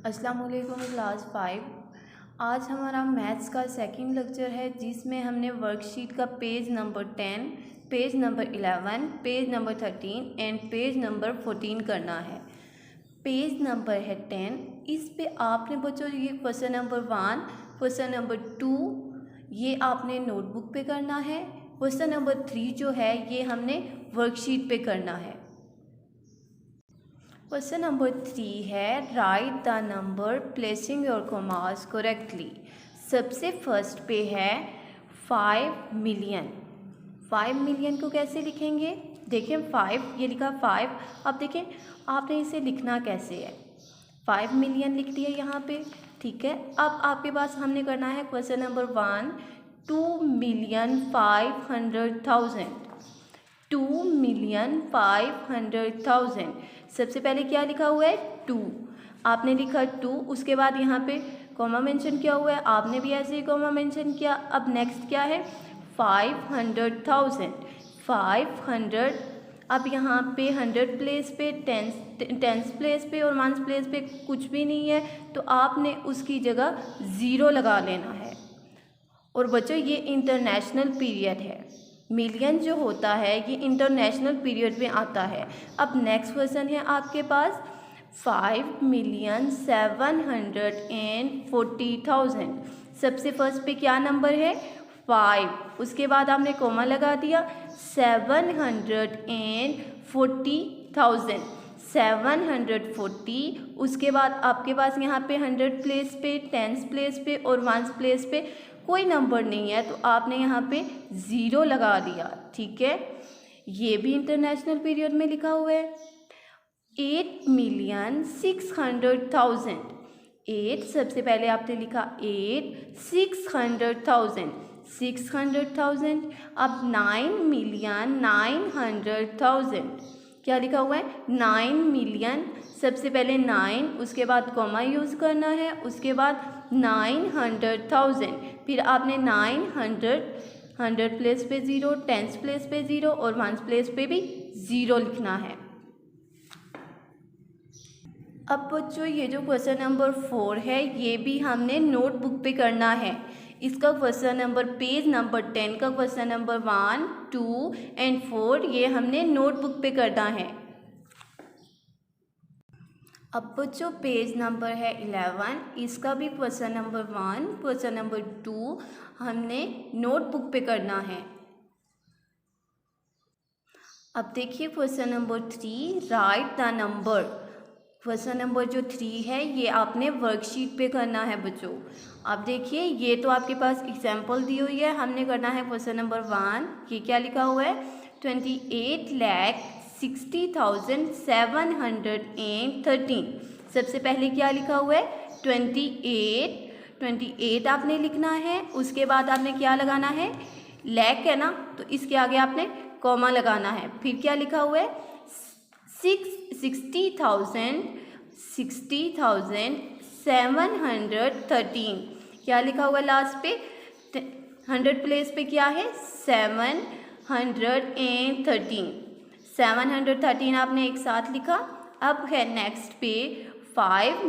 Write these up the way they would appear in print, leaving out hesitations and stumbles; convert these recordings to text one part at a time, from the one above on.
अस्सलाम वालेकुम क्लास 5। आज हमारा मैथ्स का सेकंड लेक्चर है जिसमें हमने वर्कशीट का page number 10, page number 11, page number 13 and page number 14 करना है। पेज नंबर है 10। इस पे आपने बच्चों ये क्वेश्चन नंबर 1, क्वेश्चन नंबर 2 ये आपने नोटबुक पे करना है। क्वेश्चन नंबर 3 जो है ये हमने वर्कशीट पे करना है। क्वेश्चन नंबर 3 है right the number placing your commas correctly. सबसे फर्स्ट पे है 5 मिलियन। 5 मिलियन को कैसे लिखेंगे? देखें 5 ये लिखा 5। अब देखें आपने इसे लिखना कैसे है। 5 मिलियन लिख दिया यहाँ पे, ठीक है। अब आपके पास हमने करना है क्वेश्चन नंबर 1 2,500,000। 2,500,000 सबसे पहले क्या लिखा हुआ है 2। आपने लिखा 2, उसके बाद यहाँ पे कॉमा मेंशन किया हुआ है, आपने भी ऐसे ही कॉमा मेंशन किया। अब नेक्स्ट क्या है 500,000। 500 अब यहाँ पे 100 प्लेस पे, टेंस प्लेस पे और वंस प्लेस पे कुछ भी नहीं है तो आपने उसकी जगह 0 लगा लेना है। और बच्चों ये इंटरनेशनल पीरियड है, मिलियन जो होता है ये इंटरनेशनल पीरियड में आता है। अब नेक्स्ट क्वेश्चन है आपके पास 5,740,000। सबसे फर्स्ट पे क्या नंबर है 5, उसके बाद आपने कोमा लगा दिया 740,000। 740 उसके बाद आपके पास यहाँ पे 100 प्लेस पे, टेंस प्लेस पे और वंस प्लेस पे कोई नंबर नहीं है तो आपने यहाँ पे 0 लगा दिया, ठीक है। ये भी इंटरनेशनल पीरियड में लिखा हुआ है। 8,600,000। 8 सबसे पहले आपने लिखा 8, 600,000 600,000। अब 9,900,000 क्या लिखा हुआ है 9 मिलियन। सबसे पहले 9 उसके बाद कॉमा यूज़ करना है, उसके बाद 900,000 फिर आपने 900 100 प्लेस पे 0, टेंस प्लेस पे 0 और वंस प्लेस पे भी 0 लिखना है। अब बच्चों ये जो क्वेश्चन नंबर 4 है ये भी हमने नोटबुक पे करना है। इसका क्वेश्चन नंबर पेज नंबर 10 का क्वेश्चन नंबर 1, 2 एंड 4 ये हमने नोटबुक पे करना है। अब बच्चों पेज नंबर है 11, इसका भी क्वेश्चन नंबर 1, क्वेश्चन नंबर 2 हमने नोटबुक पे करना है। अब देखिए question number 3 right the number. Question number जो 3 है ये आपने वर्कशीट पे करना है बच्चों। अब देखिए ये तो आपके पास एग्जाम्पल दी हुई है, हमने करना है क्वेश्चन नंबर 1। ये क्या लिखा हुआ है 28,60,713। सबसे पहले क्या लिखा हुआ है 28 आपने लिखना है, उसके बाद आपने क्या लगाना है लैक है ना तो इसके आगे आपने कॉमा लगाना है। फिर क्या लिखा हुआ है 60,713। क्या लिखा हुआ है लास्ट पे 100 प्लेस पे क्या है 713। 713 आपने एक साथ लिखा। अब है नेक्स्ट पे 5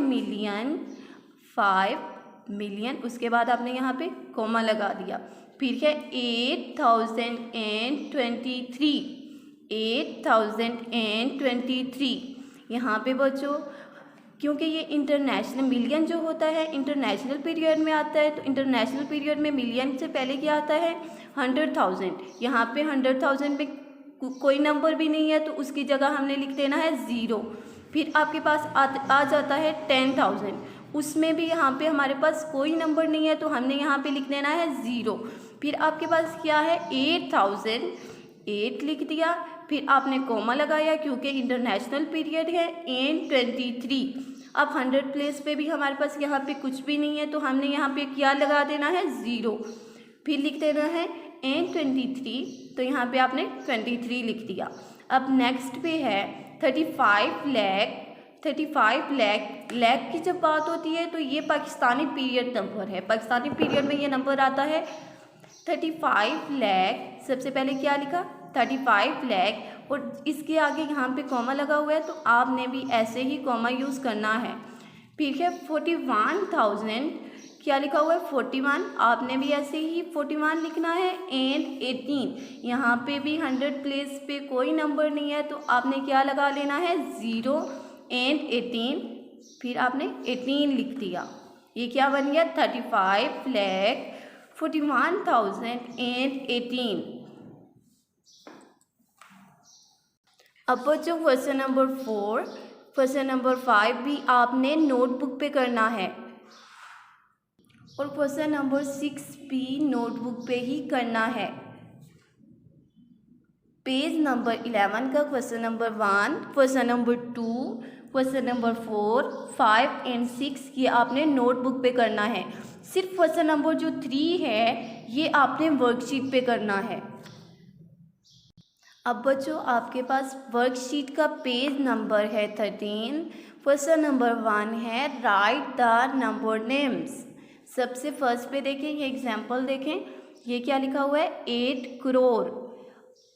मिलियन उसके बाद आपने यहाँ पे कॉमा लगा दिया। फिर है 8,023। यहाँ पे बच्चों क्योंकि ये इंटरनेशनल मिलियन जो होता है इंटरनेशनल पीरियड में आता है तो इंटरनेशनल पीरियड में मिलियन से पहले क्या आता है 100,000। यहाँ पे 100,000 में कोई नंबर भी नहीं है तो उसकी जगह हमने लिख देना है 0। फिर आपके पास आ जाता है 10,000, उसमें भी यहाँ पे हमारे पास कोई नंबर नहीं है तो हमने यहाँ पे लिख देना है 0। फिर आपके पास क्या है 8,008 लिख दिया, फिर आपने कॉमा लगाया क्योंकि इंटरनेशनल पीरियड है एंड 23। अब 100 प्लेस पे भी हमारे पास यहाँ पे कुछ भी नहीं है तो हमने यहाँ पे क्या लगा देना है 0। फिर लिख देना है एंड 23 तो यहाँ पे आपने 23 लिख दिया। अब नेक्स्ट पे है 35 लाख की जब बात होती है तो ये पाकिस्तानी पीरियड नंबर है। पाकिस्तानी पीरियड में ये नंबर आता है 35 लाख। सबसे पहले क्या लिखा 35 लाख और इसके आगे यहाँ पे कॉमा लगा हुआ है तो आपने भी ऐसे ही कॉमा यूज़ करना है। फिर है 41,000, क्या लिखा हुआ है 41, आपने भी ऐसे ही 41 लिखना है। एंड 18, यहाँ पे भी 100 प्लेस पे कोई नंबर नहीं है तो आपने क्या लगा लेना है 0 एंड 18, फिर आपने 18 लिख दिया। ये क्या बन गया 35,41,018। अब बच्चों क्वेश्चन नंबर 4, क्वेश्चन नंबर 5 भी आपने नोटबुक पे करना है और क्वेश्चन नंबर 6 भी नोटबुक पे ही करना है। पेज नंबर 11 का question number 1, question number 2, question number 4, 5 and 6 ये आपने नोटबुक पे करना है। सिर्फ क्वेश्चन नंबर जो 3 है ये आपने वर्कशीट पे करना है। अब बच्चों आपके पास वर्कशीट का पेज नंबर है 13। क्वेश्चन नंबर 1 है राइट द नंबर नेम्स। सबसे फर्स्ट पे देखें, ये एग्जाम्पल देखें, ये क्या लिखा हुआ है 8 करोड़।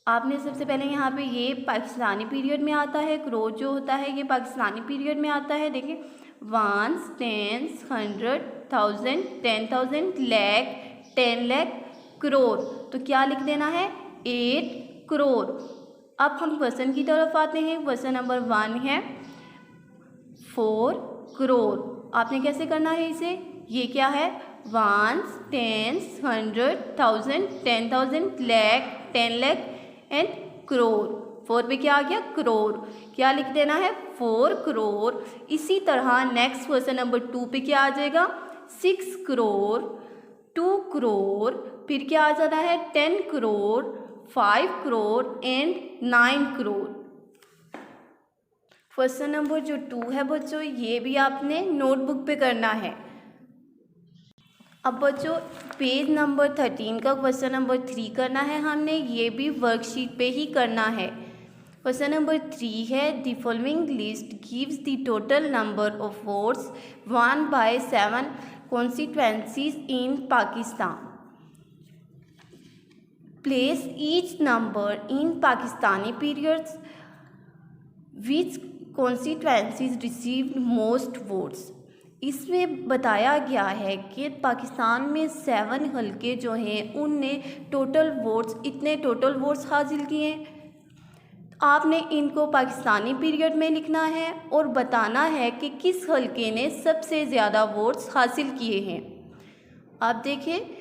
आपने सबसे पहले यहाँ पे ये पाकिस्तानी पीरियड में आता है, करोड़ जो होता है ये पाकिस्तानी पीरियड में आता है। देखिए 1s, 10s, 100, 1000, 10,000, लाख, 10 लाख, करोड़। तो क्या लिख देना है 8 करोड़। अब हम क्वेश्चन की तरफ आते हैं। क्वेश्चन नंबर 1 है 4 करोड़। आपने कैसे करना है इसे, ये क्या है 1s, 10s, 100, 1000, 10,000, lakh, 10 lakh and crore. 4 पे क्या आ गया करोड़, क्या लिख देना है 4 करोड़। इसी तरह नेक्स्ट क्वेश्चन नंबर 2 पे क्या आ जाएगा 6 करोड़, 2 करोड़, फिर क्या आ जाना है 10 crore, 5 crore and 9 crore. Question number जो 2 है बच्चों ये भी आपने नोटबुक पे करना है। अब बच्चों पेज नंबर 13 का क्वेश्चन नंबर 3 करना है हमने, ये भी वर्कशीट पे ही करना है। क्वेश्चन नंबर 3 है the following list gives the total number of votes one by 7 constituencies in Pakistan. Place each number in Pakistani periods which constituencies received most votes. इसमें बताया गया है कि पाकिस्तान में 7 हलके जो हैं उनने टोटल वोट्स हासिल किए। आपने इनको पाकिस्तानी पीरियड में लिखना है और बताना है कि किस हलके ने सबसे ज़्यादा वोट्स हासिल किए हैं। आप देखिए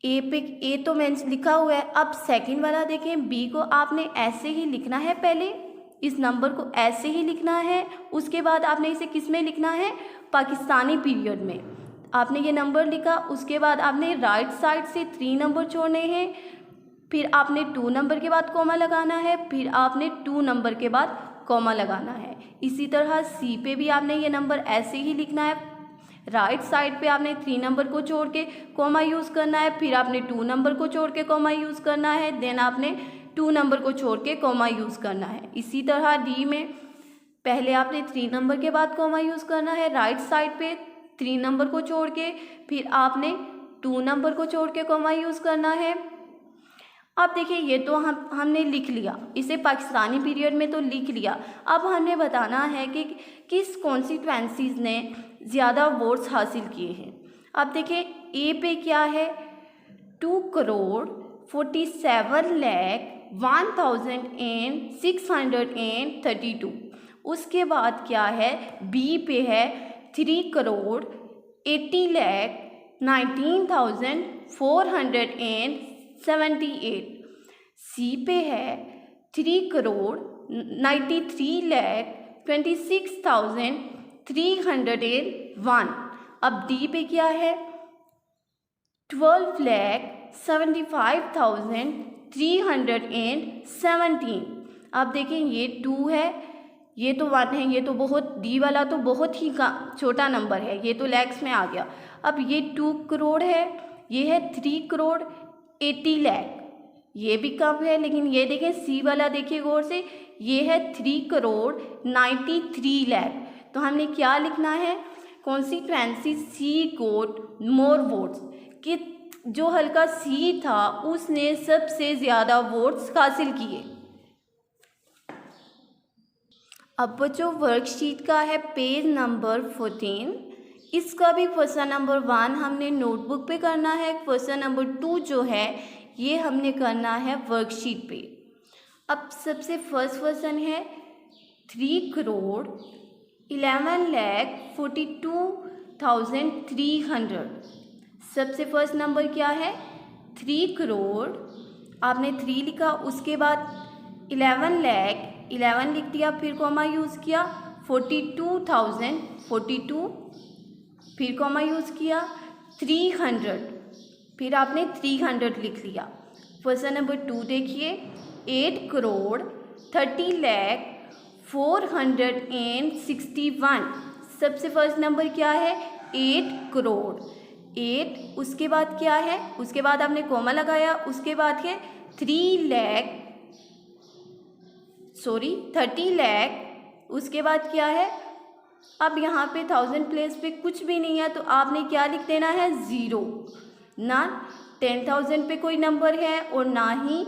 ए तो मैंने लिखा हुआ है। अब सेकंड वाला देखें, बी को आपने ऐसे ही लिखना है, पहले इस नंबर को ऐसे ही लिखना है, उसके बाद आपने इसे किस में लिखना है पाकिस्तानी पीरियड में। आपने ये नंबर लिखा, उसके बाद आपने राइट साइड से 3 नंबर छोड़ने हैं, फिर आपने 2 नंबर के बाद कॉमा लगाना है, फिर आपने 2 नंबर के बाद कॉमा लगाना है। इसी तरह सी पे भी आपने ये नंबर ऐसे ही लिखना है। राइट साइड पे आपने 3 नंबर को छोड़ के कॉमा यूज़ करना है, फिर आपने 2 नंबर को छोड़ के कॉमा यूज़ करना है, देन आपने 2 नंबर को छोड़ के कॉमा यूज़ करना है। इसी तरह डी में पहले आपने 3 नंबर के बाद कॉमा यूज़ करना है, राइट साइड पे 3 नंबर को छोड़ के, फिर आपने 2 नंबर को छोड़ के कॉमा यूज़ करना है। अब देखिए ये तो हमने लिख लिया, इसे पाकिस्तानी पीरियड में तो लिख लिया। अब हमें बताना है कि किस कॉन्स्टिट्यूएंसीज ने ज़्यादा वोट्स हासिल किए हैं। अब देखिए ए पे क्या है 2 करोड़ 47 लाख 1,632। उसके बाद क्या है बी पे है 3 करोड़ 80 लाख 19,478। सी पे है 3 करोड़ 93 लाख 26,301। अब डी पे क्या है 12 लाख 75,317। अब देखें ये 2 है, ये तो 1 है, ये तो बहुत डी वाला तो बहुत ही छोटा नंबर है, ये तो लैक्स में आ गया। अब ये 2 करोड़ है, ये है 3 करोड़ 80 लाख, ये भी कम है। लेकिन ये देखें सी वाला देखिए गौर से, ये है 3 करोड़ 93 लाख। तो हमने क्या लिखना है कॉन्स्टिट्यूएंसी सी गोट मोर वोट्स, कि जो हल्का सी था उसने सबसे ज़्यादा वोट्स हासिल किए। अब बच्चों वर्कशीट का है पेज नंबर 14। इसका भी क्वेश्चन नंबर 1 हमने नोटबुक पे करना है, क्वेश्चन नंबर 2 जो है ये हमने करना है वर्कशीट पे। अब सबसे फर्स्ट क्वेश्चन है 3,11,42,300। सबसे फर्स्ट नंबर क्या है 3 करोड़, आपने 3 लिखा, उसके बाद 11 लाख 11 लिख दिया, फिर कॉमा यूज़ किया, 42,000 42, फिर कॉमा यूज़ किया, 300, फिर आपने 300 लिख लिया। क्वेश्चन नंबर 2 देखिए 8 करोड़ 30 लाख 461। सबसे फर्स्ट नंबर क्या है 8 करोड़ 8, उसके बाद क्या है, उसके बाद आपने कॉमा लगाया, उसके बाद है 30 लाख, उसके बाद क्या है, अब यहाँ पे 1000 प्लेस पे कुछ भी नहीं है तो आपने क्या लिख देना है 0। ना 10,000 पे कोई नंबर है और ना ही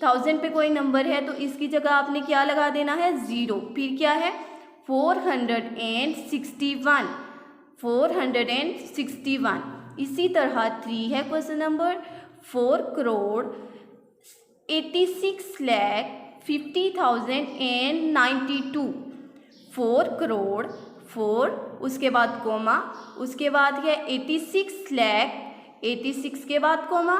1000 पे कोई नंबर है, तो इसकी जगह आपने क्या लगा देना है 0। फिर क्या है 461। इसी तरह 3 है क्वेश्चन नंबर 4 करोड़ 86,50,092। 4 करोड़ 4, उसके बाद कोमा, उसके बाद है 86 लाख 86 के बाद कोमा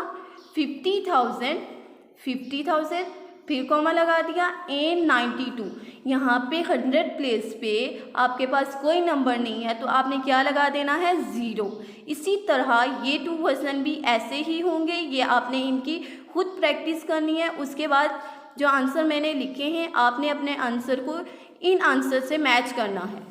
50,000 फिर कोमा लगा दिया एन 92। यहाँ पे 100 प्लेस पे आपके पास कोई नंबर नहीं है तो आपने क्या लगा देना है 0। इसी तरह ये 2 क्वेश्चन भी ऐसे ही होंगे, ये आपने इनकी खुद प्रैक्टिस करनी है। उसके बाद जो आंसर मैंने लिखे हैं आपने अपने आंसर को इन आंसर से मैच करना है।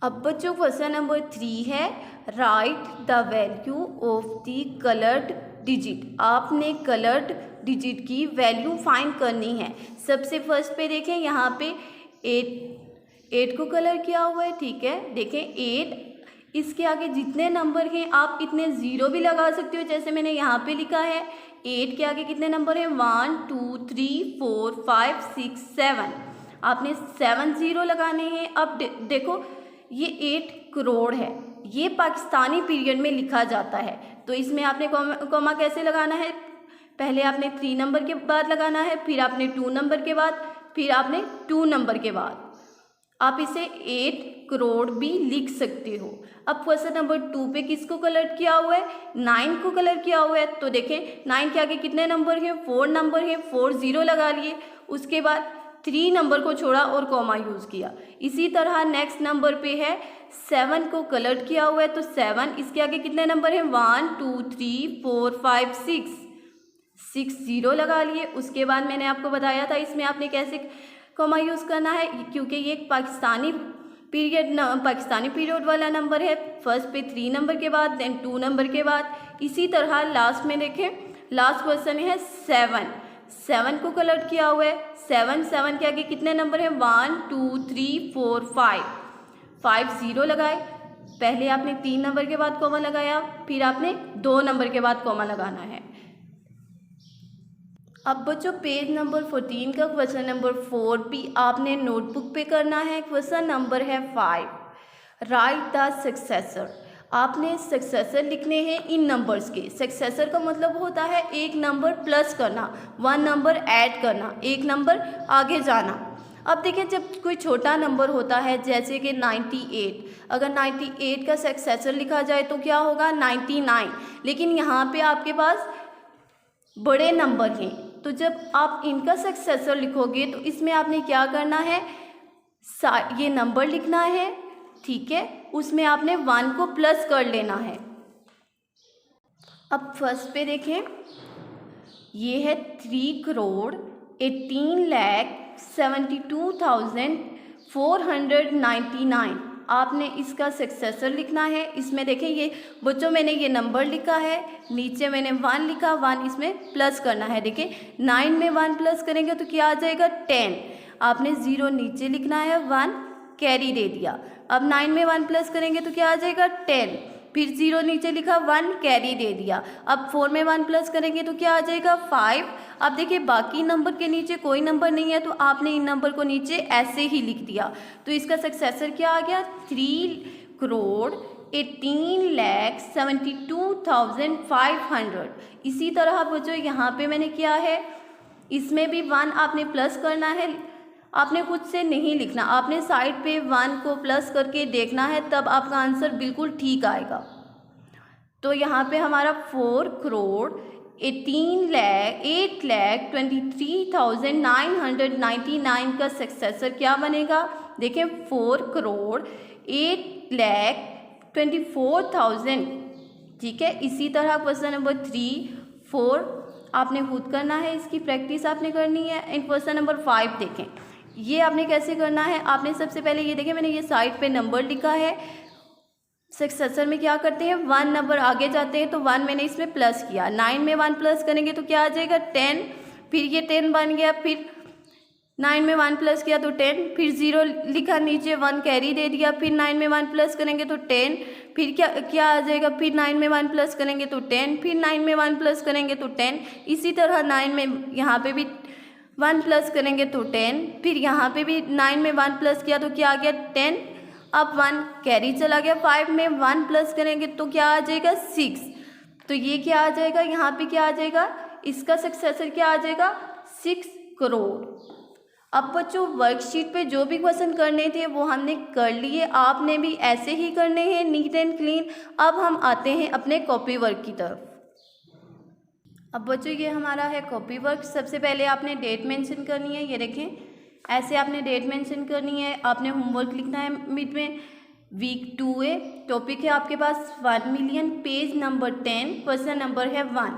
अब बच्चों क्वेश्चन नंबर 3 है right the value of the coloured digit. आपने कलर्ड डिजिट की वैल्यू फाइंड करनी है। सबसे फर्स्ट पे देखें यहाँ पे 8 को कलर किया हुआ है, ठीक है। देखें 8, इसके आगे जितने नंबर हैं आप इतने 0 भी लगा सकते हो, जैसे मैंने यहाँ पे लिखा है 8 के आगे कितने नंबर हैं 1 2 3 4 5 6 7, आपने 7 0 लगाने हैं। अब देखो ये 8 करोड़ है, ये पाकिस्तानी पीरियड में लिखा जाता है, तो इसमें आपने कॉमा कैसे लगाना है, पहले आपने 3 नंबर के बाद लगाना है, फिर आपने 2 नंबर के बाद, फिर आपने 2 नंबर के बाद। आप इसे 8 करोड़ भी लिख सकते हो। अब क्वेश्चन नंबर 2 पे किसको कलर किया हुआ है 9 को कलर किया हुआ है, तो देखें 9 के आगे कितने नंबर हैं 4 नंबर हैं, 4 0 लगा लिए, उसके बाद 3 नंबर को छोड़ा और कॉमा यूज़ किया। इसी तरह नेक्स्ट नंबर पे है 7 को कलर किया हुआ है, तो 7 इसके आगे कितने नंबर हैं 1 2 3 4 5 6 0 लगा लिए। उसके बाद मैंने आपको बताया था इसमें आपने कैसे कॉमा यूज़ करना है, क्योंकि ये पाकिस्तानी पीरियड वाला नंबर है। फर्स्ट पे 3 नंबर के बाद, देन 2 नंबर के बाद। इसी तरह लास्ट में देखें, लास्ट क्वेश्चन है 7 को कलर किया हुआ है, 7 के आगे कितने नंबर हैं 1 2 3 4 5 0 लगाए। पहले आपने 3 नंबर के बाद कॉमा लगाया, फिर आपने 2 नंबर के बाद कॉमा लगाना है। अब बच्चों पेज नंबर 14 का क्वेश्चन नंबर 4 भी आपने नोटबुक पे करना है। क्वेश्चन नंबर है 5, राइट द सक्सेसर। आपने सक्सेसर लिखने हैं इन नंबर्स के। सक्सेसर का मतलब होता है एक नंबर प्लस करना, 1 नंबर ऐड करना, एक नंबर आगे जाना। अब देखिए जब कोई छोटा नंबर होता है जैसे कि 98, अगर 98 का सक्सेसर लिखा जाए तो क्या होगा 99, लेकिन यहाँ पे आपके पास बड़े नंबर हैं, तो जब आप इनका सक्सेसर लिखोगे तो इसमें आपने क्या करना है, ये नंबर लिखना है, ठीक है, उसमें आपने 1 को प्लस कर लेना है। अब फर्स्ट पे देखें, ये है 3 करोड़ 18,72,499। आपने इसका सक्सेसर लिखना है। इसमें देखें ये बच्चों मैंने ये नंबर लिखा है, नीचे मैंने 1 लिखा, 1 इसमें प्लस करना है। देखें 9 में 1 प्लस करेंगे तो क्या आ जाएगा 10, आपने 0 नीचे लिखना है, 1 कैरी दे दिया। अब 9 में 1 प्लस करेंगे तो क्या आ जाएगा 10, फिर 0 नीचे लिखा, 1 कैरी दे दिया। अब 4 में 1 प्लस करेंगे तो क्या आ जाएगा 5। अब देखिए बाकी नंबर के नीचे कोई नंबर नहीं है तो आपने इन नंबर को नीचे ऐसे ही लिख दिया, तो इसका सक्सेसर क्या आ गया 3,18,72,500। इसी तरह बच्चों यहाँ पे मैंने किया है, इसमें भी 1 आपने प्लस करना है, आपने खुद से नहीं लिखना, आपने साइड पे 1 को प्लस करके देखना है, तब आपका आंसर बिल्कुल ठीक आएगा। तो यहाँ पे हमारा 4,08,23,999 का सक्सेसर क्या बनेगा, देखें 4,08,24,000। ठीक है, इसी तरह क्वेश्चन नंबर 3, 4 आपने खुद करना है, इसकी प्रैक्टिस आपने करनी है। एंड क्वेश्चन नंबर 5 देखें, ये आपने कैसे करना है। आपने सबसे पहले ये देखें, मैंने ये साइड पे नंबर लिखा है, सक्सेसर में क्या करते हैं 1 नंबर आगे जाते हैं, तो 1 मैंने इसमें प्लस किया, 9 में 1 प्लस करेंगे तो क्या आ जाएगा 10, फिर ये 10 बन गया, फिर 9 में 1 प्लस किया तो 10, फिर 0 लिखा नीचे, 1 कैरी दे दिया, फिर 9 में 1 प्लस करेंगे तो 10, फिर क्या आ जाएगा, फिर 9 में 1 प्लस करेंगे तो 10, फिर 9 में 1 प्लस करेंगे तो 10। इसी तरह 9 में यहाँ पे भी 1 प्लस करेंगे तो 10, फिर यहाँ पे भी 9 में 1 प्लस किया तो क्या आ गया 10, अब 1 कैरी चला गया, 5 में 1 प्लस करेंगे तो क्या आ जाएगा 6। तो ये क्या आ जाएगा, यहाँ पे क्या आ जाएगा, इसका सक्सेसर क्या आ जाएगा 6 करोड़। अब बच्चों वर्कशीट पे जो भी क्वेश्चन करने थे वो हमने कर लिए, आपने भी ऐसे ही करने हैं नीट एंड क्लीन। अब हम आते हैं अपने कॉपी वर्क की तरफ। अब बच्चों ये हमारा है कॉपी वर्क। सबसे पहले आपने डेट मेंशन करनी है, ये देखें ऐसे आपने डेट मेंशन करनी है। आपने होमवर्क लिखना है मिड में, वीक 2A, टॉपिक है आपके पास 1 million, page number 10, question number है 1।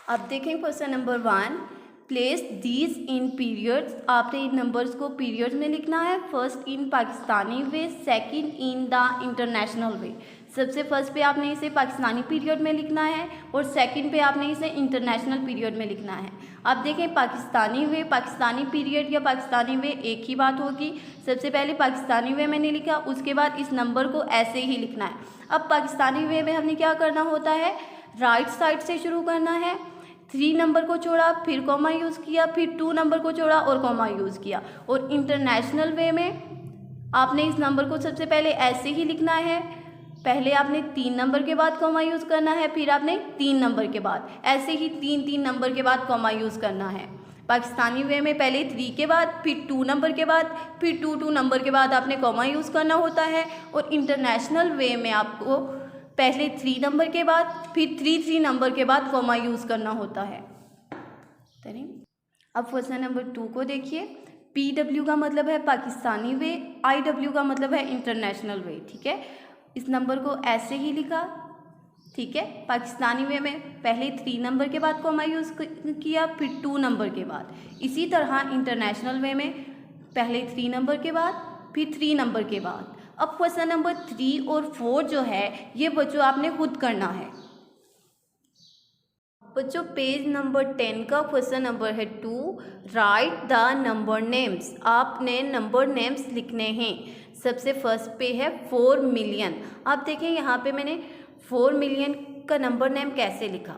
अब देखें question number 1, place these in periods. आपने इन नंबर्स को पीरियड्स में लिखना है, first in Pakistani way, second in the international way. सबसे फर्स्ट पे आपने इसे पाकिस्तानी पीरियड में लिखना है और सेकंड पे आपने इसे इंटरनेशनल पीरियड में लिखना है। अब देखें पाकिस्तानी वे, पाकिस्तानी पीरियड या पाकिस्तानी वे एक ही बात होगी। सबसे पहले पाकिस्तानी वे मैंने लिखा, उसके बाद इस नंबर को ऐसे ही लिखना है। अब पाकिस्तानी वे में हमने क्या करना होता है, राइट साइड से शुरू करना है, 3 नंबर को छोड़ा, फिर कॉमा यूज़ किया, फिर 2 नंबर को छोड़ा और कॉमा यूज़ किया। और इंटरनेशनल वे में आपने इस नंबर को सबसे पहले ऐसे ही लिखना है, पहले आपने 3 नंबर के बाद कॉमा यूज़ करना है, फिर आपने 3 नंबर के बाद, ऐसे ही 3 नंबर के बाद कॉमा यूज़ करना है। पाकिस्तानी वे में पहले 3 के बाद, फिर 2 नंबर के बाद, फिर 2 नंबर के बाद आपने कॉमा यूज़ करना होता है। और इंटरनेशनल वे में आपको पहले 3 नंबर के बाद, फिर 3 नंबर के बाद कॉमा यूज़ करना होता है। अब क्वेश्चन नंबर 2 को देखिए। PW का मतलब है पाकिस्तानी वे, IW का मतलब है इंटरनेशनल वे। ठीक है, इस नंबर को ऐसे ही लिखा। ठीक है, पाकिस्तानी वे में पहले 3 नंबर के बाद कॉमा यूज़ किया, फिर 2 नंबर के बाद। इसी तरह इंटरनेशनल वे में पहले 3 नंबर के बाद, फिर 3 नंबर के बाद। अब क्वेश्चन नंबर 3 और 4 जो है ये बच्चों आपने खुद करना है। बच्चों पेज नंबर 10 का क्वेश्चन नंबर है 2, राइट द नंबर नेम्स। आपने नंबर नेम्स लिखने हैं। सबसे फर्स्ट पे है 4 मिलियन। आप देखें यहाँ पे मैंने 4 मिलियन का नंबर नेम कैसे लिखा,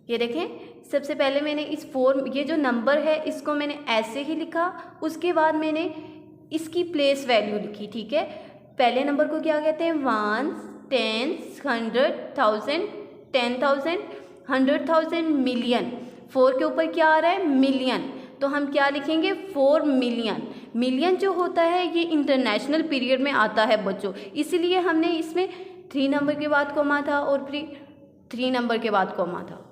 ये देखें। सबसे पहले मैंने इस 4, ये जो नंबर है इसको मैंने ऐसे ही लिखा, उसके बाद मैंने इसकी प्लेस वैल्यू लिखी। ठीक है, पहले नंबर को क्या कहते हैं 1, 10, 100, 1000, 10,000, 100,000, मिलियन। 4 के ऊपर क्या आ रहा है मिलियन, तो हम क्या लिखेंगे 4 मिलियन। मिलियन जो होता है ये इंटरनेशनल पीरियड में आता है बच्चों, इसलिए हमने इसमें 3 नंबर के बाद कॉमा था और फिर 3 नंबर के बाद कॉमा था।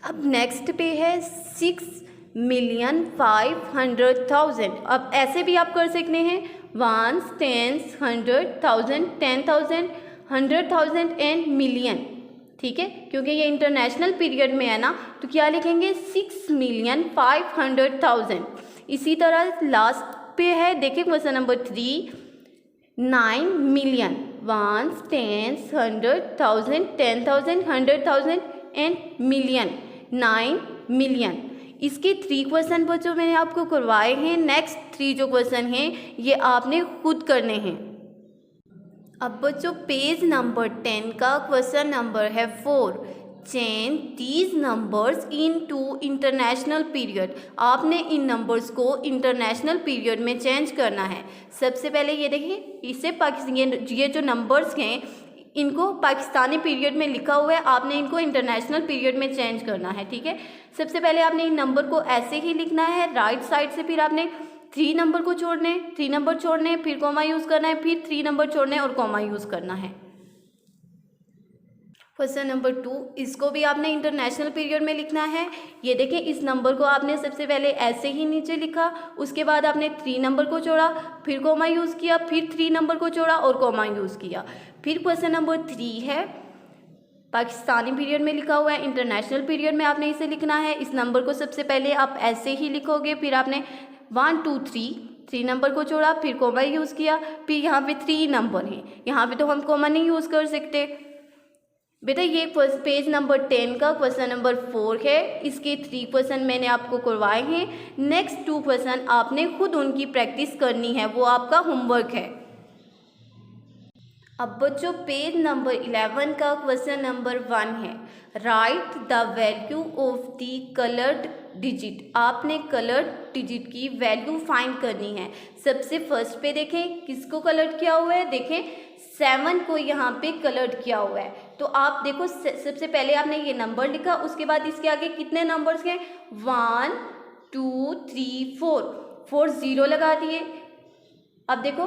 अब नेक्स्ट पे है 6,500,000। अब ऐसे भी आप कर सकते हैं 1, 10, 100,000, 10,000, 100,000 एंड मिलियन। ठीक है, क्योंकि ये इंटरनेशनल पीरियड में है ना, तो क्या लिखेंगे 6,500,000। इसी तरह लास्ट पे है, देखिए question number 3, 9 million. 1, 10, 100,000, 10,000, 100,000 and million, 9 million. इसके 3 क्वेश्चन बच्चों मैंने आपको करवाए हैं। नेक्स्ट 3 जो क्वेश्चन हैं ये आपने खुद करने हैं। अब बच्चों पेज नंबर 10 का क्वेश्चन नंबर है 4। Change these numbers into international period. आपने इन नंबर्स को इंटरनेशनल पीरियड में चेंज करना है। सबसे पहले ये देखिए, इसे ये जो नंबर्स हैं इनको पाकिस्तानी पीरियड में लिखा हुआ है, आपने इनको इंटरनेशनल पीरियड में चेंज करना है। ठीक है, सबसे पहले आपने इन नंबर को ऐसे ही लिखना है राइट साइड से, फिर आपने 3 नंबर को छोड़ने, 3 नंबर छोड़ने, फिर कॉमा यूज़ करना है, फिर 3 नंबर छोड़ने और कॉमा यूज़ करना है। क्वेश्चन नंबर 2, इसको भी आपने इंटरनेशनल पीरियड में लिखना है। ये देखें, इस नंबर को आपने सबसे पहले ऐसे ही नीचे लिखा, उसके बाद आपने 3 नंबर को जोड़ा, फिर कॉमा यूज़ किया, फिर 3 नंबर को जोड़ा और कॉमा यूज़ किया। फिर क्वेश्चन नंबर 3 है, पाकिस्तानी पीरियड में लिखा हुआ है, इंटरनेशनल पीरियड में आपने इसे लिखना है। इस नंबर को सबसे पहले आप ऐसे ही लिखोगे, फिर आपने 1 2 3 नंबर को जोड़ा, फिर कॉमा यूज़ किया, फिर यहाँ पे 3 नंबर हैं, यहाँ पे तो हम कॉमा नहीं यूज़ कर सकते। बेटा ये पेज नंबर 10 का क्वेश्चन नंबर 4 है, इसके 3 क्वेश्चन मैंने आपको करवाए हैं। नेक्स्ट 2 क्वेश्चन आपने खुद उनकी प्रैक्टिस करनी है, वो आपका होमवर्क है। अब बच्चों पेज नंबर 11 का क्वेश्चन नंबर 1 है, right the value of the coloured digit. आपने कलर्ड डिजिट की वैल्यू फाइंड करनी है। सबसे फर्स्ट पे देखें किसको कलर्ड किया हुआ है, देखें 7 को यहाँ पे कलर्ड किया हुआ है। तो आप देखो सबसे पहले आपने ये नंबर लिखा, उसके बाद इसके आगे कितने नंबर्स हैं, 1 2 3 4 0 लगा दिए। अब देखो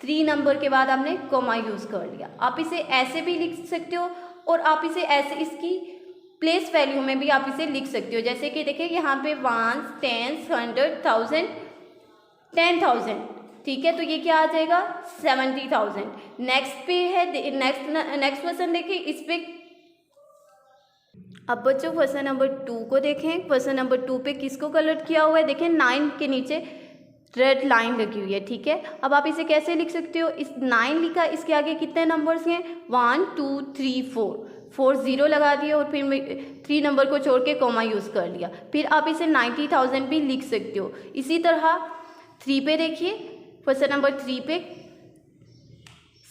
3 नंबर के बाद आपने कॉमा यूज़ कर लिया। आप इसे ऐसे भी लिख सकते हो और आप इसे ऐसे इसकी प्लेस वैल्यू में भी आप इसे लिख सकते हो। जैसे कि देखिए यहाँ पे 1 10 100 1000 10,000, ठीक है, तो ये क्या आ जाएगा 70,000। नेक्स्ट पे है, नेक्स्ट क्वेश्चन देखिए इस पे। अब बच्चों क्वेश्चन नंबर 2 को देखें। क्वेश्चन नंबर 2 पे किसको कलर किया हुआ है, देखें 9 के नीचे रेड लाइन लगी हुई है। ठीक है, अब आप इसे कैसे लिख सकते हो, इस 9 लिखा, इसके आगे कितने नंबर्स हैं 1 2 3 4 0 लगा दिया और फिर 3 नंबर को छोड़ के कॉमा यूज़ कर लिया। फिर आप इसे 90,000 भी लिख सकते हो। इसी तरह 3 पे देखिए, क्वेश्चन नंबर 3 पे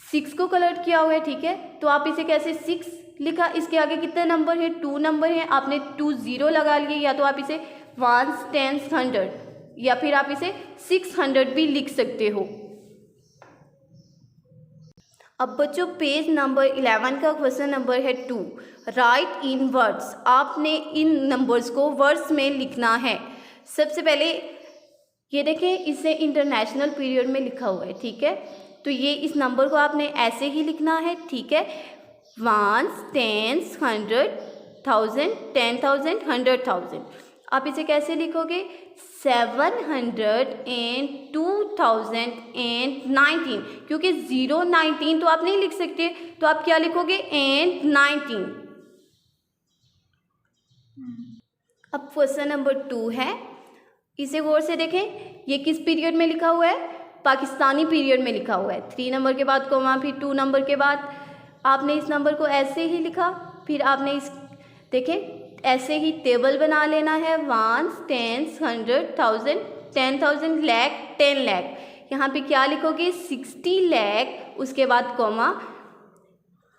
6 को कलर किया हुआ है। ठीक है, तो आप इसे कैसे 6 लिखा, इसके आगे कितने नंबर हैं 2 नंबर हैं, आपने 2 0 लगा लिए, या तो आप इसे 1 10 100 या फिर आप इसे 600 भी लिख सकते हो। अब बच्चों पेज नंबर 11 का क्वेश्चन नंबर है 2, राइट इन वर्ड्स। आपने इन नंबर्स को वर्ड्स में लिखना है। सबसे पहले ये देखें, इसे इंटरनेशनल पीरियड में लिखा हुआ है। ठीक है, तो ये इस नंबर को आपने ऐसे ही लिखना है। ठीक है, 1 10 100 1000 10,000 100,000। आप इसे कैसे लिखोगे 700 and 2019, क्योंकि 0 19 तो आप नहीं लिख सकते, तो आप क्या लिखोगे and 19। अब क्वेश्चन नंबर 2 है, इसे गौर से देखें, ये किस पीरियड में लिखा हुआ है, पाकिस्तानी पीरियड में लिखा हुआ है। 3 नंबर के बाद कॉमा, फिर 2 नंबर के बाद आपने इस नंबर को ऐसे ही लिखा, फिर आपने इस देखें ऐसे ही टेबल बना लेना है 1 10 100 1000 10,000 लाख 10 लाख। यहाँ पे क्या लिखोगे 60 लाख, उसके बाद कॉमा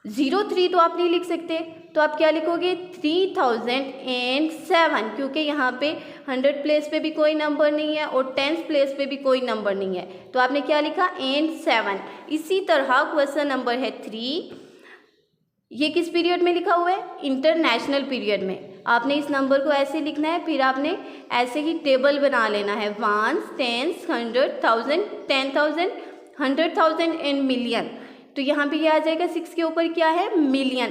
03 तो आप नहीं लिख सकते, तो आप क्या लिखोगे 3007, क्योंकि यहाँ पे 100 प्लेस पे भी कोई नंबर नहीं है और 10th प्लेस पे भी कोई नंबर नहीं है, तो आपने क्या लिखा एंड 7। इसी तरह क्वेश्चन नंबर है 3, ये किस पीरियड में लिखा हुआ है, इंटरनेशनल पीरियड में। आपने इस नंबर को ऐसे लिखना है, फिर आपने ऐसे ही टेबल बना लेना है 1 10 100 1000 10,000 100,000 एंड मिलियन। तो यहाँ पे ये आ जाएगा 6 के ऊपर क्या है मिलियन,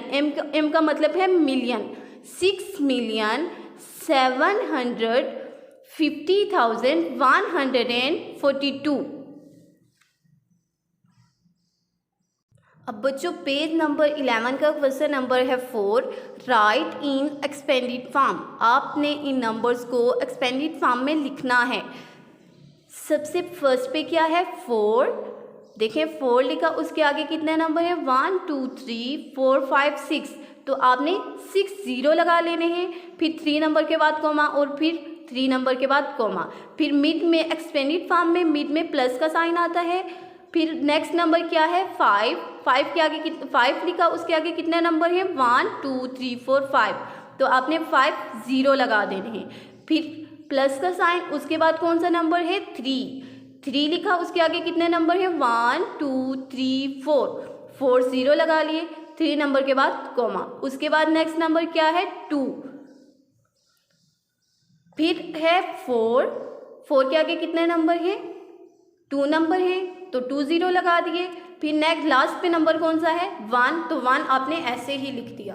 एम का मतलब है मिलियन। 6,750,142। अब बच्चों पेज नंबर 11 का क्वेश्चन नंबर है 4, राइट इन एक्सपेंडेड फॉर्म। आपने इन नंबर्स को एक्सपेंडेड फॉर्म में लिखना है। सबसे फर्स्ट पे क्या है 4, देखें 4 लिखा, उसके आगे कितने नंबर है 1 2 3 4 5 6, तो आपने 6 0 लगा लेने हैं, फिर 3 नंबर के बाद कॉमा और फिर 3 नंबर के बाद कॉमा, फिर मिड में एक्सपेंडेड फॉर्म में मिड में प्लस का साइन आता है, फिर नेक्स्ट नंबर क्या है 5, 5 के आगे 5 लिखा, उसके आगे कितने नंबर हैं 1 2 3 4 5, तो आपने 5 0 लगा देने हैं। फिर प्लस का साइन, उसके बाद कौन सा नंबर है 3 लिखा, उसके आगे कितने नंबर हैं 1 2 3 4 0 लगा लिए, 3 नंबर के बाद कॉमा, उसके बाद नेक्स्ट नंबर क्या है 2, फिर है 4 के आगे कितने नंबर है 2 नंबर है, तो 2 0 लगा दिए। फिर नेक्स्ट लास्ट पे नंबर कौन सा है 1, तो 1 आपने ऐसे ही लिख दिया।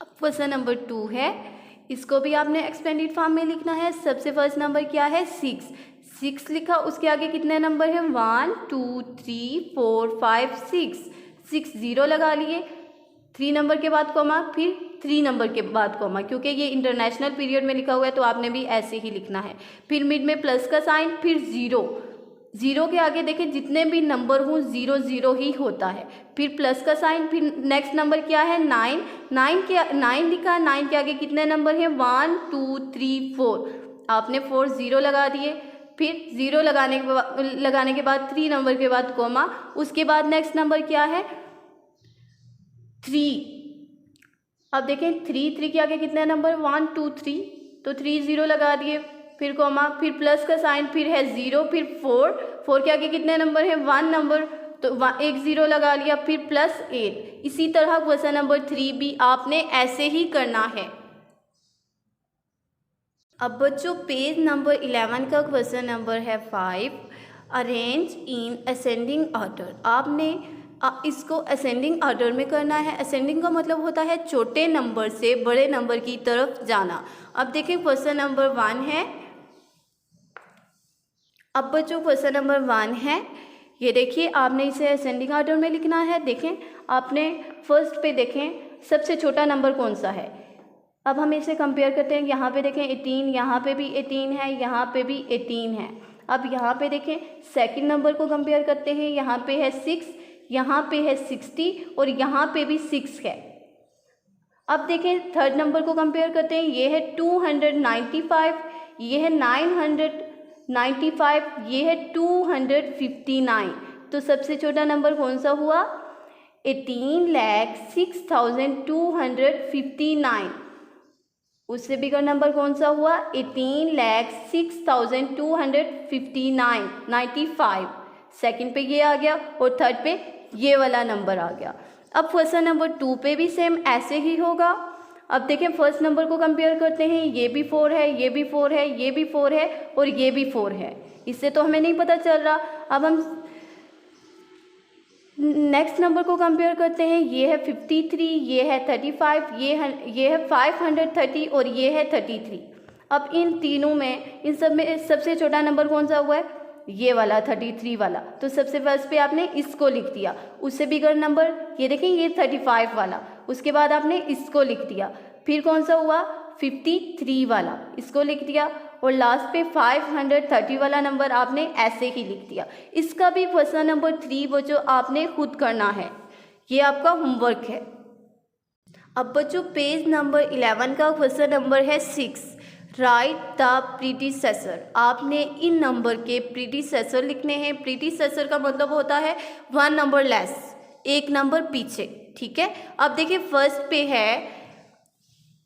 अब क्वेश्चन नंबर 2 है, इसको भी आपने एक्सपेंडेड फॉर्म में लिखना है। सबसे फर्स्ट नंबर क्या है 6 लिखा, उसके आगे कितने नंबर हैं 1 2 3 4 5 6 0 लगा लिए, 3 नंबर के बाद कॉमा, फिर 3 नंबर के बाद कॉमा, क्योंकि ये इंटरनेशनल पीरियड में लिखा हुआ है तो आपने भी ऐसे ही लिखना है। फिर मिड में प्लस का साइन, फिर 0 के आगे देखें जितने भी नंबर हों 0 0 ही होता है, फिर प्लस का साइन, फिर नेक्स्ट नंबर क्या है 9 लिखा, 9 के आगे कितने नंबर हैं 1 2 3 4, आपने 4 0 लगा दिए, फिर 0 लगाने के बाद 3 नंबर के बाद कॉमा, उसके बाद नेक्स्ट नंबर क्या है 3। अब देखें 3 के आगे कितने नंबर 1 2 3, तो 3 0 लगा दिए, फिर कॉमा, फिर प्लस का साइन, फिर है 0, फिर 4 के आगे कितने नंबर है 1 नंबर, तो 1 0 लगा लिया, फिर प्लस 8। इसी तरह क्वेश्चन नंबर 3 भी आपने ऐसे ही करना है। अब बच्चों पेज नंबर 11 का क्वेश्चन नंबर है 5, अरेंज इन असेंडिंग ऑर्डर। आपने इसको असेंडिंग ऑर्डर में करना है। असेंडिंग का मतलब होता है छोटे नंबर से बड़े नंबर की तरफ जाना। अब देखें क्वेश्चन नंबर 1 है, अब बच्चों क्वेश्चन नंबर 1 है, ये देखिए आपने इसे असेंडिंग ऑर्डर में लिखना है। देखें आपने फर्स्ट पे देखें सबसे छोटा नंबर कौन सा है। अब हम इसे कंपेयर करते हैं, यहाँ पे देखें 18, यहाँ पे भी 18 है, यहाँ पे भी 18 है। अब यहाँ पे देखें सेकंड नंबर को कंपेयर करते हैं, यहाँ पे है 6, यहाँ पे है 60 और यहाँ पे भी 6 है। अब देखें थर्ड नंबर को कंपेयर करते हैं, ये है 295, ये है 995, ये है 259, तो सबसे छोटा नंबर कौन सा हुआ 18,06,259। उससे बिगर नंबर कौन सा हुआ 18,06,259, 95। सेकंड पे ये आ गया और थर्ड पे ये वाला नंबर आ गया। अब क्वेश्चन नंबर 2 पे भी सेम ऐसे ही होगा। अब देखें फर्स्ट नंबर को कंपेयर करते हैं, ये भी 4 है, ये भी 4 है, ये भी 4 है और ये भी 4 है। इससे तो हमें नहीं पता चल रहा। अब हम नेक्स्ट नंबर को कंपेयर करते हैं, ये है 53, ये है 35, ये है 530 और ये है 33। अब इन तीनों में इन सब में सबसे छोटा नंबर कौन सा हुआ है ये वाला 33 वाला, तो सबसे फर्स्ट पे आपने इसको लिख दिया। उससे बिगर नंबर ये देखें ये 35 वाला, उसके बाद आपने इसको लिख दिया। फिर कौन सा हुआ 53 वाला, इसको लिख दिया और लास्ट पे 530 वाला नंबर आपने ऐसे ही लिख दिया। इसका भी क्वेश्चन नंबर 3 बच्चों आपने खुद करना है, ये आपका होमवर्क है। अब बच्चों पेज नंबर 11 का क्वेश्चन नंबर है 6, राइट द प्रीडिसेसर। आपने इन नंबर के प्रीडिसेसर लिखने हैं। प्रीडिसेसर का मतलब होता है 1 नंबर लेस, 1 नंबर पीछे, ठीक है। अब देखिए फर्स्ट पे है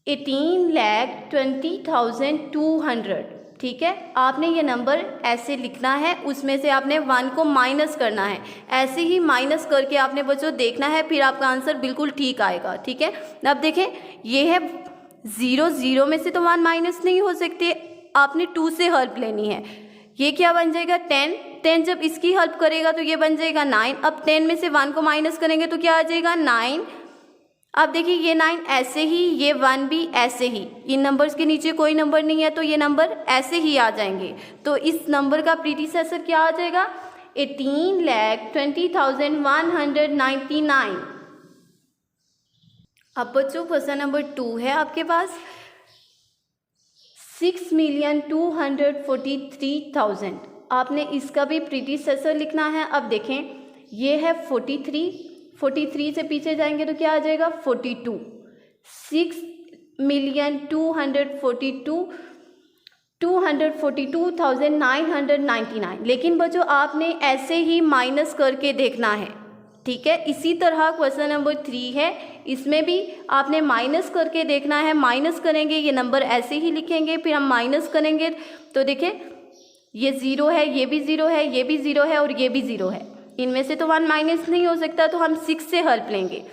18,20,200, ठीक है। आपने ये नंबर ऐसे लिखना है, उसमें से आपने 1 को माइनस करना है। ऐसे ही माइनस करके आपने बच्चों देखना है, फिर आपका आंसर बिल्कुल ठीक आएगा, ठीक है। अब देखें ये है 0, 0 में से तो 1 माइनस नहीं हो सकती, आपने 2 से हेल्प लेनी है। ये क्या बन जाएगा 10 जब इसकी हेल्प करेगा तो ये बन जाएगा 9। अब 10 में से 1 को माइनस करेंगे तो क्या आ जाएगा 9। अब देखिए ये 9 ऐसे ही, ये 1 भी ऐसे ही, इन नंबर्स के नीचे कोई नंबर नहीं है तो ये नंबर ऐसे ही आ जाएंगे। तो इस नंबर का प्रीडिसेसर क्या आ जाएगा 18,20,199। अब बच्चों क्वेश्चन नंबर 2 है आपके पास 6,243,000। आपने इसका भी प्रीडिसेसर लिखना है। अब देखें ये है 43 से पीछे जाएंगे तो क्या आ जाएगा 42। 6,242,000 242,999। लेकिन बच्चों आपने ऐसे ही माइनस करके देखना है, ठीक है। इसी तरह क्वेश्चन नंबर 3 है, इसमें भी आपने माइनस करके देखना है। माइनस करेंगे, ये नंबर ऐसे ही लिखेंगे, फिर हम माइनस करेंगे तो देखिए ये 0 है, ये भी 0 है, ये भी 0 है और ये भी 0 है। इनमें से तो 1 माइनस नहीं हो सकता, तो हम 6 से हेल्प लेंगे।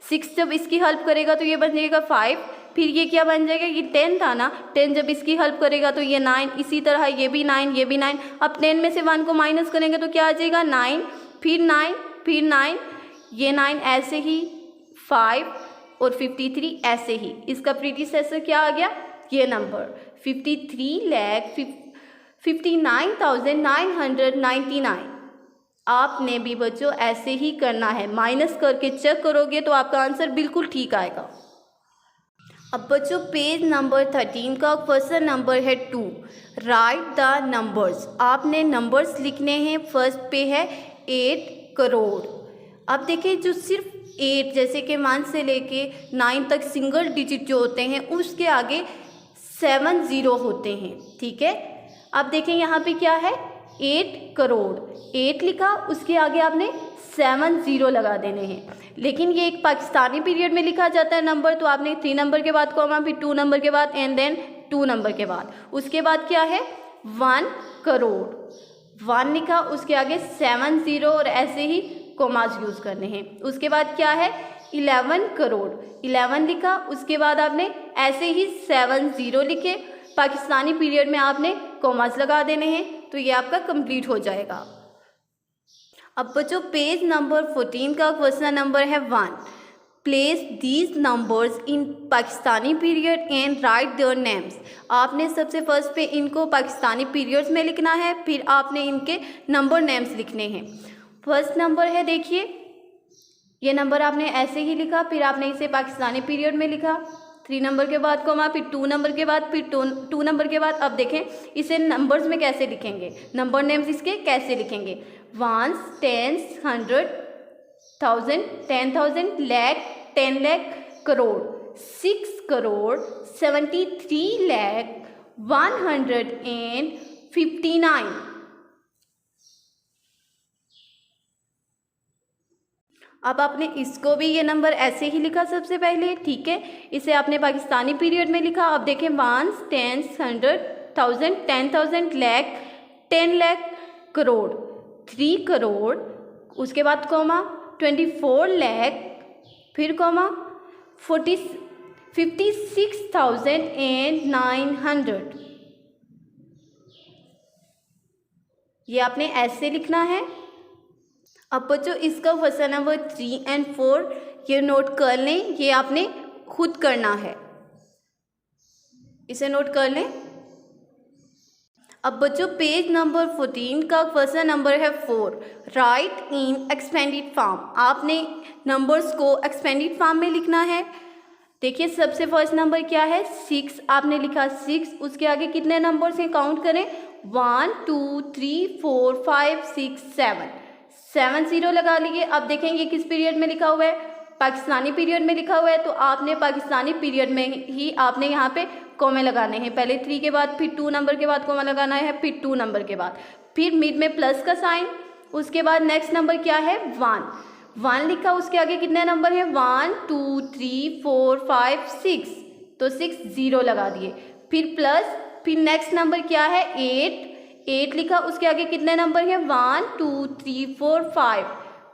6 जब इसकी हेल्प करेगा तो ये बन जाएगा 5, फिर ये क्या बन जाएगा, ये 10 था ना, 10 जब इसकी हेल्प करेगा तो ये 9, इसी तरह ये भी 9, ये भी 9। अब 10 में से 1 को माइनस करेंगे तो क्या आ जाएगा 9, फिर 9, फिर 9, ये 9 ऐसे ही, 5 और 53 ऐसे ही। इसका प्रीडिसेसर क्या आ गया, ये नंबर 53,59,999। आपने भी बच्चों ऐसे ही करना है, माइनस करके चेक करोगे तो आपका आंसर बिल्कुल ठीक आएगा। अब बच्चों पेज नंबर 13 का क्वेश्चन नंबर है 2, राइट द नंबर्स। आपने नंबर्स लिखने हैं। फर्स्ट पे है 8 करोड़। अब देखिए जो सिर्फ 8 जैसे कि 1 से लेके 9 तक सिंगल डिजिट जो होते हैं उसके आगे 7 ज़ीरो होते हैं, ठीक है। अब देखें यहाँ पे क्या है, 8 करोड़, 8 लिखा, उसके आगे आपने 7 ज़ीरो लगा देने हैं। लेकिन ये एक पाकिस्तानी पीरियड में लिखा जाता है नंबर, तो आपने 3 नंबर के बाद कॉमा, फिर 2 नंबर के बाद एंड देन 2 नंबर के बाद, उसके बाद क्या है 1 करोड़, 1 लिखा, उसके आगे 7 ज़ीरो और ऐसे ही कॉमास यूज़ करने हैं। उसके बाद क्या है 11 करोड़, 11 लिखा, उसके बाद आपने ऐसे ही 7 ज़ीरो लिखे, पाकिस्तानी पीरियड में आपने कॉमास लगा देने हैं, तो ये आपका कंप्लीट हो जाएगा। अब बच्चों पेज नंबर 14 का क्वेश्चन नंबर है 1, place these numbers in Pakistani period and right their names. आपने सबसे फर्स्ट पे इनको पाकिस्तानी पीरियड्स में लिखना है, फिर आपने इनके नंबर नेम्स लिखने हैं। फर्स्ट नंबर है, देखिए ये नंबर आपने ऐसे ही लिखा, फिर आपने इसे पाकिस्तानी पीरियड में लिखा, 3 नंबर के बाद कॉमा, फिर 2 नंबर के बाद, फिर 2 नंबर के बाद। अब देखें इसे नंबर्स में कैसे लिखेंगे, नंबर नेम्स इसके कैसे लिखेंगे, 1, 10, 100, 1000, 10,000, लाख, 10 लाख, करोड़, 6 करोड़, 73 लाख, 159। अब आपने इसको भी ये नंबर ऐसे ही लिखा सबसे पहले, ठीक है। इसे आपने पाकिस्तानी पीरियड में लिखा। अब देखें 1, 10, 100, 1000, 10,000, लाख, 10 लाख, करोड़, 3 करोड़, उसके बाद कॉमा, 24 लाख, फिर कॉमा, 56,900। ये आपने ऐसे लिखना है। अब बच्चों इसका क्वेश्चन नंबर 3 और 4 ये नोट कर लें, ये आपने खुद करना है, इसे नोट कर लें। अब बच्चों पेज नंबर 14 का क्वेश्चन नंबर है 4, राइट इन एक्सपेंडेड फॉर्म। आपने नंबर्स को एक्सपेंडेड फॉर्म में लिखना है। देखिए सबसे फर्स्ट नंबर क्या है 6, आपने लिखा 6, उसके आगे कितने नंबर्स हैं काउंट करें, 1, 2, 3, 4, 5, 6, 7 ज़ीरो लगा लिए। अब देखें ये किस पीरियड में लिखा हुआ है, पाकिस्तानी पीरियड में लिखा हुआ है, तो आपने पाकिस्तानी पीरियड में ही आपने यहाँ पे कॉमे लगाने हैं। पहले 3 के बाद, फिर 2 नंबर के बाद कॉमा लगाना है, फिर 2 नंबर के बाद, फिर मिड में प्लस का साइन, उसके बाद नेक्स्ट नंबर क्या है 1 लिखा, उसके आगे कितने नंबर है 1, 2, 3, 4, 5, 6, तो 6 ज़ीरो लगा दिए, फिर प्लस, फिर नेक्स्ट नंबर क्या है 8 लिखा, उसके आगे कितने नंबर है 1, 2, 3, 4, 5,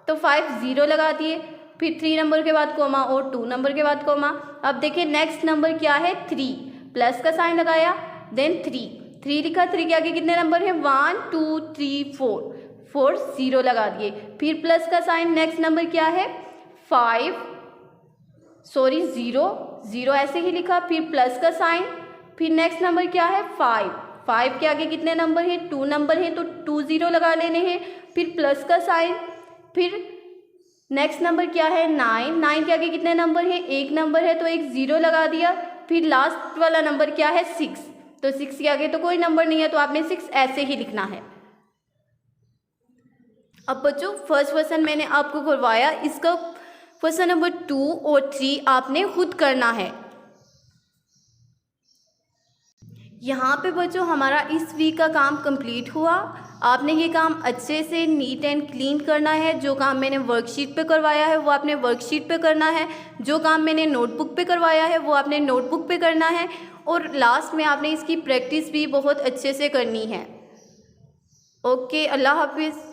तो 5 ज़ीरो लगा दिए, फिर 3 नंबर के बाद कोमा और 2 नंबर के बाद कोमा। अब देखिए नेक्स्ट नंबर क्या है 3, प्लस का साइन लगाया, देन 3 लिखा, 3 के आगे कितने नंबर है 1, 2, 3, 4 ज़ीरो लगा दिए, फिर प्लस का साइन, नेक्स्ट नंबर क्या है 0 ऐसे ही लिखा, फिर प्लस का साइन, फिर नेक्स्ट नंबर क्या है 5 के आगे कितने नंबर हैं 2 नंबर हैं, तो 2 ज़ीरो लगा लेने हैं, फिर प्लस का साइन, फिर नेक्स्ट नंबर क्या है 9 के आगे कितने नंबर हैं 1 नंबर है, तो 1 ज़ीरो लगा दिया, फिर लास्ट वाला नंबर क्या है 6, तो 6 के आगे तो कोई नंबर नहीं है, तो आपने 6 ऐसे ही लिखना है। अब बच्चों फर्स्ट क्वेश्चन मैंने आपको करवाया, इसका क्वेश्चन नंबर 2 और 3 आपने खुद करना है। यहाँ पे बच्चों हमारा इस वीक का काम कंप्लीट हुआ। आपने ये काम अच्छे से नीट एंड क्लीन करना है। जो काम मैंने वर्कशीट पे करवाया है वो आपने वर्कशीट पे करना है। जो काम मैंने नोटबुक पे करवाया है वो आपने नोटबुक पे करना है। और लास्ट में आपने इसकी प्रैक्टिस भी बहुत अच्छे से करनी है। ओके, अल्लाह हाफिज़।